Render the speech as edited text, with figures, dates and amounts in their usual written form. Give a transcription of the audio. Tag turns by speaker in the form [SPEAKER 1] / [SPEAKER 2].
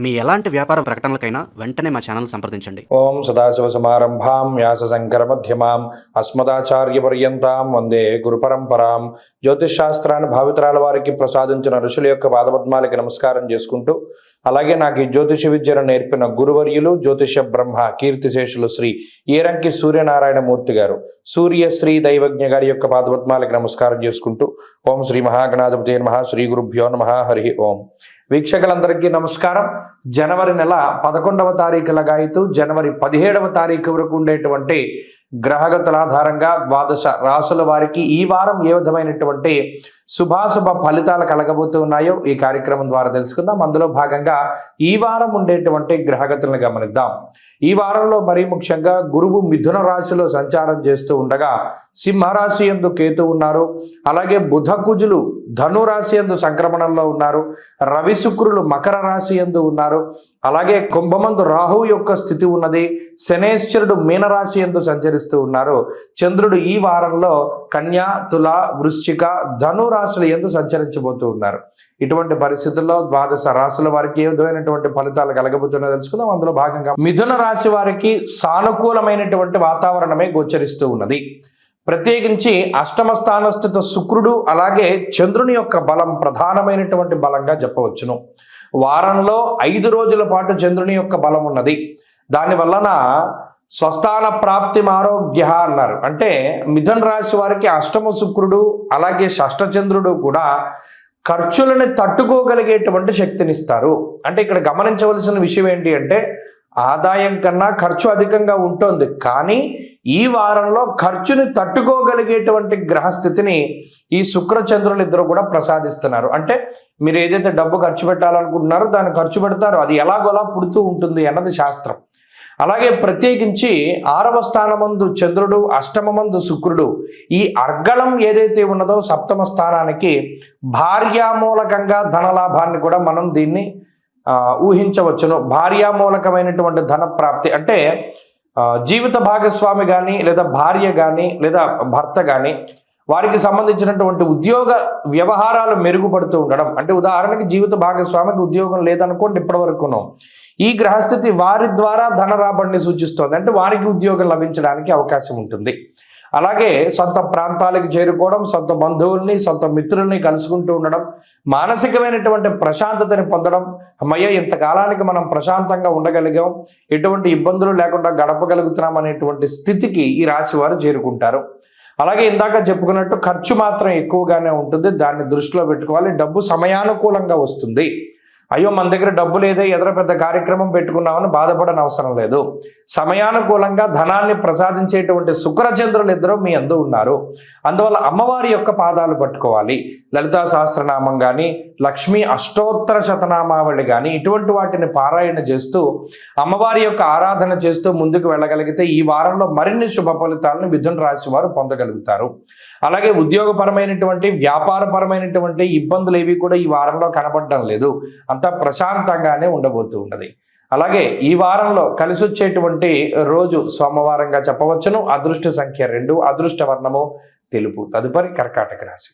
[SPEAKER 1] మీ ఎలాంటి వ్యాపార ప్రకటనలకైనా వెంటనే మా ఛానల్ సంప్రదించండి.
[SPEAKER 2] ఓం సదాశివ సమారంభాం వ్యాస శంకర మధ్యమాం అస్మదాచార్య పర్యంతాం వందే గురు పరంపరాం. జ్యోతిష్ శాస్త్రాన్ని భావితరాల వారికి ప్రసాదించిన ఋషుల యొక్క పాదపద్మాలకి నమస్కారం చేసుకుంటూ, అలాగే నాకు ఈ జ్యోతిష విద్యను నేర్పిన గురువర్యులు జ్యోతిష బ్రహ్మ కీర్తిశేషులు శ్రీ ఏరంకి సూర్యనారాయణమూర్తి గారు, సూర్యశ్రీ దైవజ్ఞ గారి యొక్క పాదపద్మాలకి నమస్కారం చేసుకుంటూ, ఓం శ్రీ మహాగణాధిపతి నమః, శ్రీ గురుభ్యో నమః, హరి ఓం. వీక్షకులందరికీ నమస్కారం. జనవరి నెల 11వ తారీఖు లగాయితూ జనవరి 17వ తారీఖు వరకు ఉండేటువంటి గ్రహగతుల ఆధారంగా ద్వాదశ రాసుల వారికి ఈ వారం ఏ విధమైనటువంటి శుభాశుభ ఫలితాలు కలగబోతూ ఉన్నాయో ఈ కార్యక్రమం ద్వారా తెలుసుకుందాం. అందులో భాగంగా ఈ వారం ఉండేటువంటి గ్రహగతులను గమనిద్దాం. ఈ వారంలో మరీ ముఖ్యంగా గురువు మిథున రాశిలో సంచారం చేస్తూ ఉండగా సింహరాశి యందు కేతు ఉన్నారు. అలాగే బుధ కుజులు ధను రాశి యందు సంక్రమణంలో ఉన్నారు. రవి శుక్రులు మకర రాశి యందు ఉన్నారు. అలాగే కుంభమందు రాహువు యొక్క స్థితి ఉన్నది. శనేశ్వరుడు మీనరాశి యందు సంచరిస్తూ ఉన్నారు. చంద్రుడు ఈ వారంలో కన్యా, తుల, వృశ్చిక, ధను రాశుల యందు సంచరించబోతూ ఉన్నారు. ఇటువంటి పరిస్థితుల్లో ద్వాదశ రాశుల వారికి ఏ విధమైనటువంటి ఫలితాలు కలగబోతున్నా తెలుసుకుందాం. అందులో భాగంగా మిథున రాశి వారికి సానుకూలమైనటువంటి వాతావరణమే గోచరిస్తూ ఉన్నది. ప్రత్యేకించి అష్టమ స్థానస్థిత శుక్రుడు అలాగే చంద్రుని యొక్క బలం ప్రధానమైనటువంటి బలంగా చెప్పవచ్చును. వారంలో 5 రోజుల పాటు చంద్రుని యొక్క బలం ఉన్నది. దాని వలన స్వస్థాన ప్రాప్తి ఆరోగ్య అన్నారు. అంటే మిథున రాశి వారికి అష్టమ శుక్రుడు అలాగే షష్ఠ చంద్రుడు కూడా ఖర్చులను తట్టుకోగలిగేటువంటి శక్తినిస్తారు. అంటే ఇక్కడ గమనించవలసిన విషయం ఏంటి అంటే ఆదాయం కన్నా ఖర్చు అధికంగా ఉంటుంది, కానీ ఈ వారంలో ఖర్చుని తట్టుకోగలిగేటువంటి గ్రహస్థితిని ఈ శుక్రచంద్రులు ఇద్దరు కూడా ప్రసాదిస్తున్నారు. అంటే మీరు ఏదైతే డబ్బు ఖర్చు పెట్టాలనుకుంటున్నారో దాన్ని ఖర్చు పెడతారో అది ఎలాగోలా పుడుతూ ఉంటుంది అన్నది శాస్త్రం. అలాగే ప్రత్యేకించి 6వ స్థానమందు చంద్రుడు, అష్టమమందు శుక్రుడు, ఈ అర్గళం ఏదైతే ఉన్నదో సప్తమ స్థానానికి భార్యామూలకంగా ధనలాభాన్ని కూడా మనం దీన్ని ఊహించవచ్చును. భార్యామూలకమైనటువంటి ధన ప్రాప్తి అంటే జీవిత భాగస్వామి కానీ లేదా భార్య కానీ లేదా భర్త కానీ వారికి సంబంధించినటువంటి ఉద్యోగ వ్యవహారాలు మెరుగుపడుతూ ఉండడం. అంటే ఉదాహరణకి జీవిత భాగస్వామికి ఉద్యోగం లేదనుకోండి ఇప్పటి వరకును, ఈ గ్రహస్థితి వారి ద్వారా ధన రాబడిని సూచిస్తుంది. అంటే వారికి ఉద్యోగం లభించడానికి అవకాశం ఉంటుంది. అలాగే సొంత ప్రాంతాలకు చేరుకోవడం, సొంత బంధువుల్ని సొంత మిత్రుల్ని కలుసుకుంటూ ఉండడం, మానసికమైనటువంటి ప్రశాంతతని పొందడం. అమ్మయ్య ఇంతకాలానికి మనం ప్రశాంతంగా ఉండగలిగాం, ఎటువంటి ఇబ్బందులు లేకుండా గడపగలుగుతున్నాం అనేటువంటి స్థితికి ఈ రాశి వారు చేరుకుంటారు. అలాగే ఇందాక చెప్పుకున్నట్టు ఖర్చు మాత్రం ఎక్కువగానే ఉంటుంది, దాన్ని దృష్టిలో పెట్టుకోవాలి. డబ్బు సమయానుకూలంగా వస్తుంది. అయ్యో మన దగ్గర డబ్బు లేదే ఎదుర పెద్ద కార్యక్రమం పెట్టుకున్నామని బాధపడని అవసరం లేదు. సమయానుకూలంగా ధనాన్ని ప్రసాదించేటువంటి శుక్రచంద్రులు ఇద్దరు మీ అందు ఉన్నారు. అందువల్ల అమ్మవారి యొక్క పాదాలు పట్టుకోవాలి. లలితా సహస్రనామం కానీ లక్ష్మీ అష్టోత్తర శతనామావళి కానీ ఇటువంటి వాటిని పారాయణ చేస్తూ అమ్మవారి యొక్క ఆరాధన చేస్తూ ముందుకు వెళ్ళగలిగితే ఈ వారంలో మరిన్ని శుభ ఫలితాలను మిథున రాశి వారు పొందగలుగుతారు. అలాగే ఉద్యోగపరమైనటువంటి వ్యాపారపరమైనటువంటి ఇబ్బందులు ఏవి కూడా ఈ వారంలో కనబడడం లేదు, అంతా ప్రశాంతంగానే ఉండబోతూ ఉన్నది. అలాగే ఈ వారంలో కలిసి వచ్చేటువంటి రోజు సోమవారంగా చెప్పవచ్చును. అదృష్ట సంఖ్య 2, అదృష్ట వర్ణము తెలుపు. తదుపరి కర్కాటక రాశి.